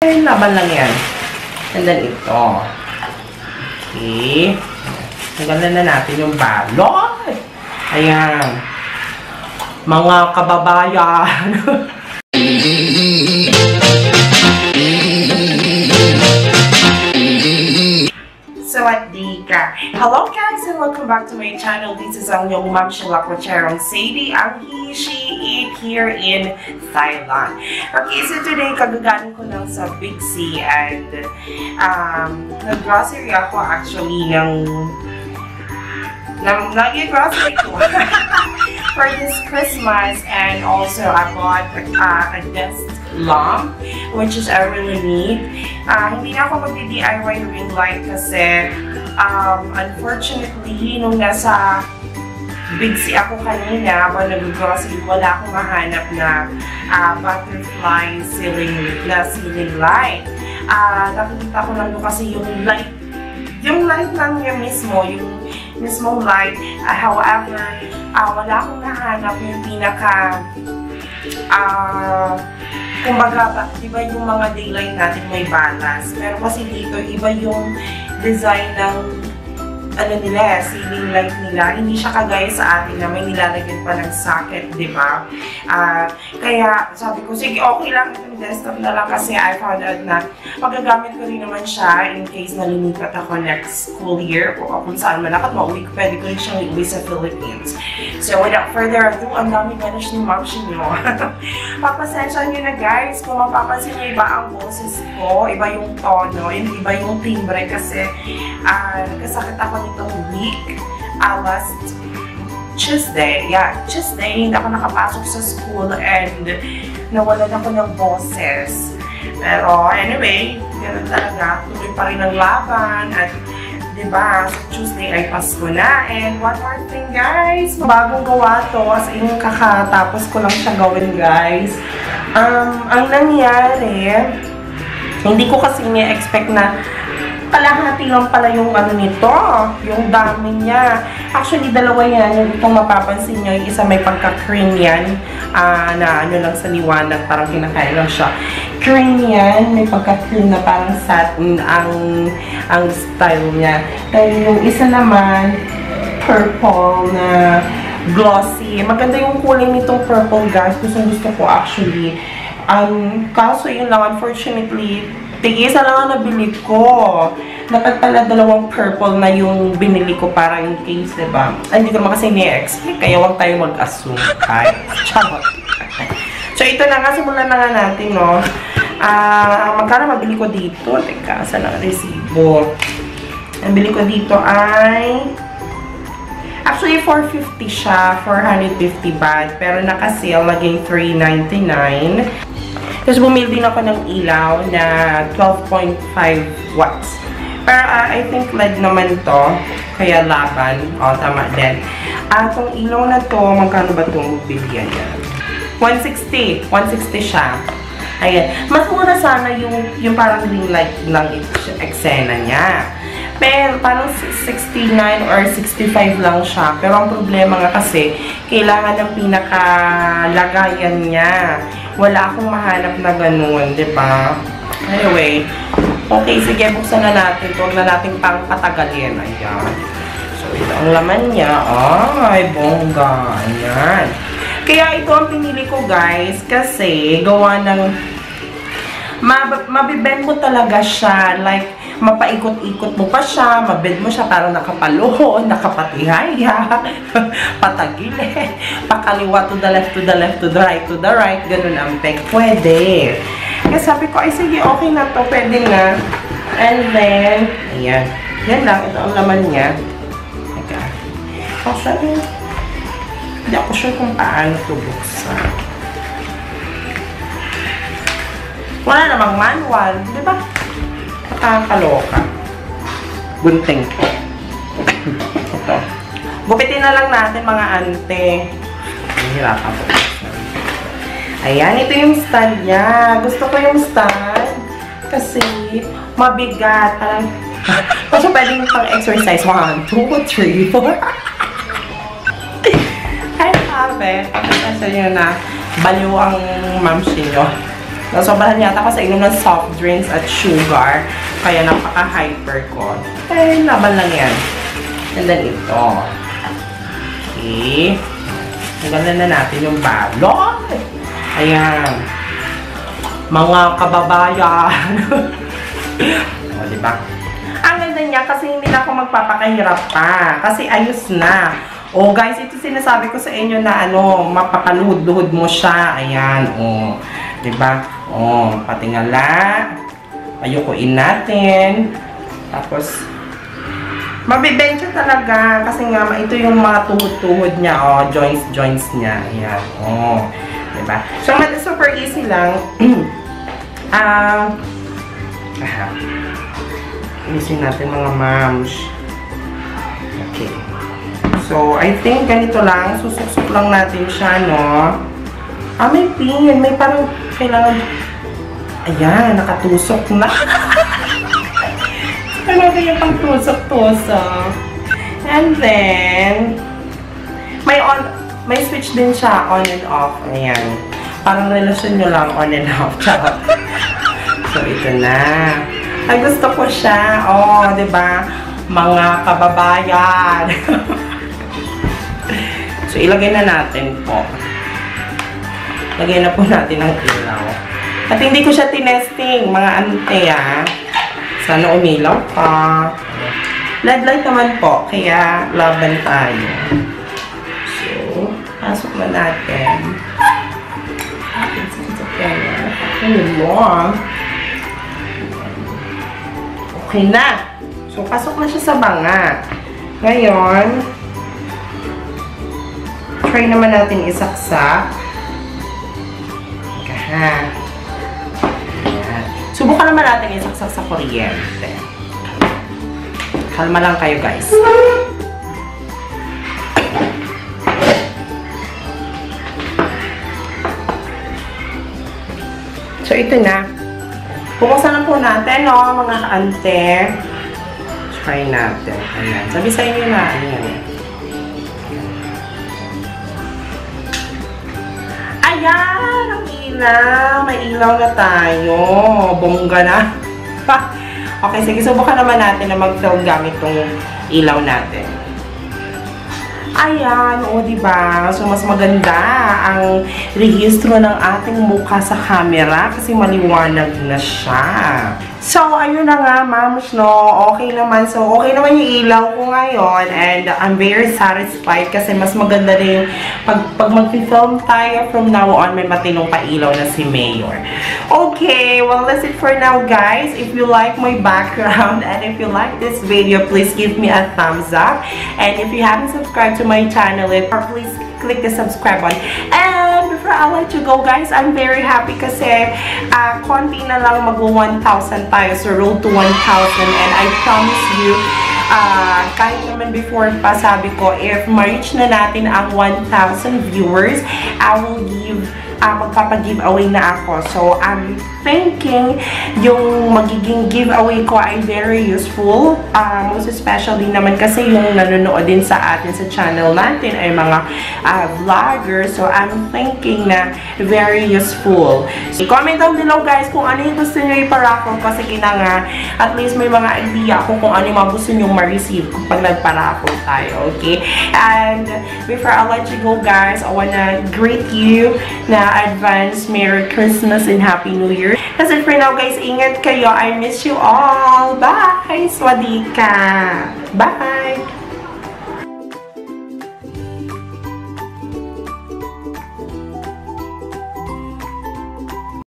Laban lang yan. And then ito. Okay. Tanggalan na natin yung balot. Ayan. Mga kababayan. Sawadika. Hello guys and welcome back to my channel. This is ang yung Ma'am Sheila Cocherong Sadie, ang he, she, it here in Thailand. Okay, so today kagagaling ko lang sa Big C and nag-grocery ako actually ng grocery ko for this Christmas, and also I bought a desk lamp which is I really need. Hindi na ako mag-DIY ring light kasi unfortunately nung nasa Big C ako kanina habang nag-grocery, wala akong mahanap na butterfly ceiling light. Nakikita ko lang doon kasi yung light lang niya mismo, yung mismong light. However, wala akong nahanap yung pinaka kumbaga, diba yung mga daylight natin may balance, pero kasi dito iba yung design ng ano nila, ceiling light nila. Hindi siya kagaya sa atin na may nilalagyan pa ng socket, diba? Kaya sabi ko, sige, okay lang itong desktop na lang kasi I found out na magagamit ko rin naman siya in case nalilipat ako next school year o kung saan man ako mauwi, pwede ko rin siyang iuwi sa Philippines. So without further ado, ang dami manage ni Ma'am Sheila. Papasensya nyo na guys, kung mapapansin nyo iba ang boses ko, iba yung tono, iba yung timbre kasi nagkasakit ako nitong week, last Tuesday. Yeah, Tuesday, hindi ako nakapasok sa school and nawalan ako ng boses. Pero anyway, ganoon talaga, tuloy pa rin ang laban at diba, sa Tuesday ay Pasko na. And one more thing guys, bagong gawa to, as in kakatapos ko lang siya gawin guys. Ang nangyari, hindi ko kasi ni-expect na kalahati lang pala yung ano nito, yung dami niya. Actually, dalawa yan. Yung itong mapapansin nyo, yung isa may pagka-cream yan, na ano lang sa liwanag, parang kinakain lang siya. Cream yan, may pagka-cream na parang satin ang style niya. Then yung isa naman, purple na glossy. Maganda yung kulay nitong purple guys. Gusto ko actually. Kaso yun lang, unfortunately, tig-isa lang ang nabili ko. Dapat pala dalawang purple na yung binili ko para in case, diba? Hindi ko naman kasi ni-explain, kaya huwag tayo mag-assume. Charot. So, ito na nga, simulan na nga natin, no? Magkano mabili ko dito? Teka, saan ang resibo? Ang bili ko dito ay actually, 450 siya. 450 baht. Pero naka-sale, naging 399. Tapos bumili din ako ng ilaw na 12.5 watts. Pero I think LED naman to. Kaya laban. O, tama din. Itong ilaw na to, magkano ba itong bilihan niya? 160. 160 siya. Ayan. Mas mura sana yung parang ring light lang eksena niya. Pero parang 69 or 65 lang siya. Pero ang problema nga kasi, kailangan ng pinakalagayan niya. Wala akong mahanap na ganun, diba? Anyway, okay, sige, buksan na natin. Huwag na natin pang patagalin. Ayan. So, ito ang laman niya. Ay, bongga. Ayan. Kaya ito ang pinili ko, guys, kasi gawa ng mabibend mo talaga siya. Like, mapaikot-ikot mo pa siya, mabend mo siya parang nakapalon, nakapatihaya, patagilid, pakaliwa to the left, to the left, to the right, to the right, ganun ang peg. Pwede. Kaya sabi ko, ay sige, okay na to, pwede na. And then, ayan. Yan lang, ito ang laman niya. Teka. Actually, hindi ako sure kung paano ito buksan. Wala namang manual, di ba? Nakakaloka. Gunting. Ito. Gupitin na lang natin mga ante. Hihirapan po. Ayan, ito yung stand niya. Gusto ko yung stand kasi mabigat. Kasi pwedeng pang exercise. 1, 2, 3, 4. Ay, sabi. Kasi nyo na baliw ang Ma'am Sheila. Nasobrahan yata ako sa inom ng soft drinks at sugar. Kaya napaka-hyper ko. Eh, laban lang yan. And then ito. Okay. Nagalan na natin yung balot. Ayan. Mga kababayan. O, diba? Ang ganda niya kasi hindi na ako magpapakahirap pa. Kasi ayos na. O, guys, ito sinasabi ko sa inyo na mapapaluhod-luhod mo siya. Ayan, o. Diba? O, patingala. Ayukuin natin. Tapos, mabibensya talaga. Kasi nga, ito yung mga tuhod-tuhod niya. O, joints niya. Ayan, o. Diba? So, super easy lang. Ilisin natin mga moms. Okay. So, I think ganito lang. Susuk-suk lang natin siya, no? May pin. May parang kailangan... Ayan, nakatusok na. Talaga yung pang tusok-tusok. And then, may switch din siya, on and off. Ayan. Parang relasyon nyo lang, on and off. So, ito na. Ay, gusto ko siya. Oh, diba? Mga kababayan. So, ilagay na natin po. Lagay na po natin ang ilaw. At hindi ko siya tinesting, mga ante, Sana umilaw pa. LED light naman po, kaya laban tayo. So, pasok na natin. Okay na. So, pasok na siya sa banga. Ngayon, try naman natin isaksak. Ayan. Subukan naman natin isaksak sa kuryente. Kalma lang kayo, guys. So, ito na. Buksan na po natin, no, mga kaante. Try natin. Ayan. Sabi sa inyo na, ayan. Ayan! Ang ilaw! May ilaw na tayo. Bongga na. Okay, sige. Subukan naman natin na mag-film gamit tong ilaw natin. Ayan, o diba? So, mas maganda ang rehistro ng ating mukha sa camera kasi maliwanag na siya. So, ayun na nga, moms, no? Okay naman. So, okay naman yung ilaw ko ngayon and I'm very satisfied kasi mas maganda rin pag mag-film tayo from now on, may matinong pa-ilaw na si Mayor. Okay, well, that's it for now, guys. If you like my background and if you like this video, please give me a thumbs up. And if you haven't subscribed to my channel, please click the subscribe button. And before I let you go, guys, I'm very happy kasi konti na lang mag-1,000 tayo. So, road to 1,000. And I promise you, kahit naman before pa sabi ko, if ma-reach na natin ang 1,000 viewers, I will give magpapag-giveaway na ako. So, I'm thinking yung magiging giveaway ko ay very useful. Most especially naman kasi yung nanonood din sa atin sa channel natin ay mga vloggers. So, I'm thinking na very useful. So, comment down below, guys, kung ano yung gusto nyo iparaffle ko. Sige na nga, at least may mga idea ako kung ano yung mga gusto nyo ma-receive pag nagparaffle tayo. Okay? And before I let you go, guys, I wanna greet you na advance Merry Christmas and Happy New Year. That's it for now, guys. Ingat kayo. I miss you all. Bye! Swadika! Bye!